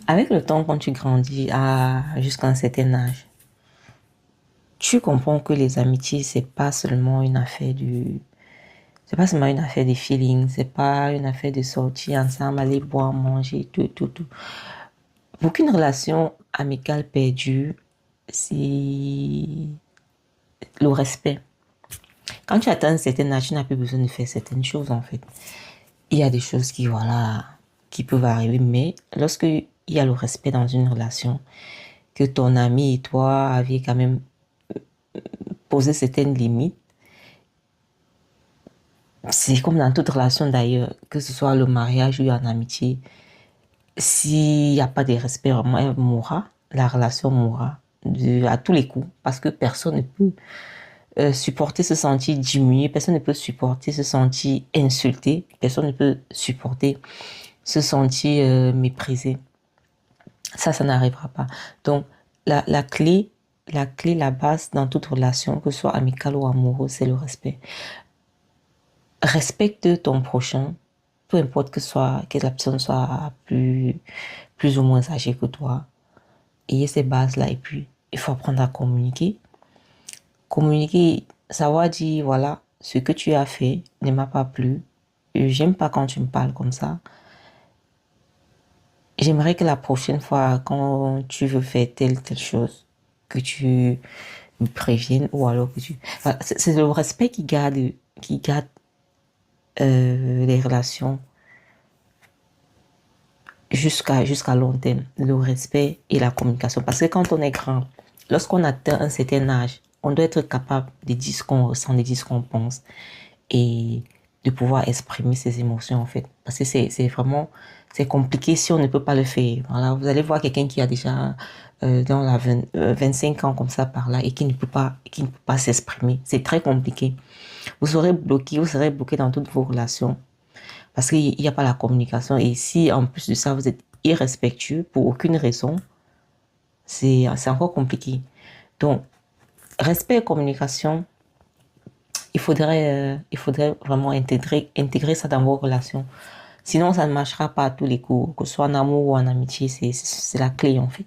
Avec le temps, quand tu grandis jusqu'à un certain âge, tu comprends que les amitiés, c'est pas seulement une affaire de feeling, c'est pas une affaire de sortir ensemble, aller boire, manger, tout, tout, tout. Pour qu'une relation amicale perdure, c'est le respect. Quand tu atteins un certain âge, tu n'as plus besoin de faire certaines choses, en fait. Il y a des choses qui, voilà, qui peuvent arriver, mais lorsque il y a le respect dans une relation, que ton ami et toi aviez quand même posé certaines limites, c'est comme dans toute relation d'ailleurs, que ce soit le mariage ou en amitié, s'il n'y a pas de respect, vraiment, elle mourra, la relation mourra à tous les coups, parce que personne ne peut supporter se sentir diminué, personne ne peut supporter se sentir insulté, personne ne peut supporter se sentir méprisé. Ça n'arrivera pas. Donc, la clé, la base dans toute relation, que ce soit amicale ou amoureuse, c'est le respect. Respecte ton prochain, peu importe que la personne soit plus ou moins âgée que toi. Ayez ces bases-là et puis il faut apprendre à communiquer. Communiquer, savoir dire, voilà, ce que tu as fait ne m'a pas plu. J'aime pas quand tu me parles comme ça. J'aimerais que la prochaine fois, quand tu veux faire telle chose, que tu me préviennes ou alors que tu... Voilà, c'est le respect qui garde les relations jusqu'à long terme. Le respect et la communication. Parce que quand on est grand, lorsqu'on atteint un certain âge, on doit être capable de dire ce qu'on ressent, de dire ce qu'on pense et de pouvoir exprimer ses émotions en fait. Parce que c'est vraiment, c'est compliqué si on ne peut pas le faire. Voilà, vous allez voir quelqu'un qui a déjà dans 25 ans comme ça par là et qui ne peut pas s'exprimer. C'est très compliqué. Vous serez bloqué dans toutes vos relations parce qu'il n'y a pas la communication. Et si en plus de ça, vous êtes irrespectueux pour aucune raison, c'est encore compliqué. Donc, respect et communication, il faudrait vraiment intégrer ça dans vos relations. Sinon, ça ne marchera pas à tous les coups, que ce soit en amour ou en amitié, c'est la clé en fait.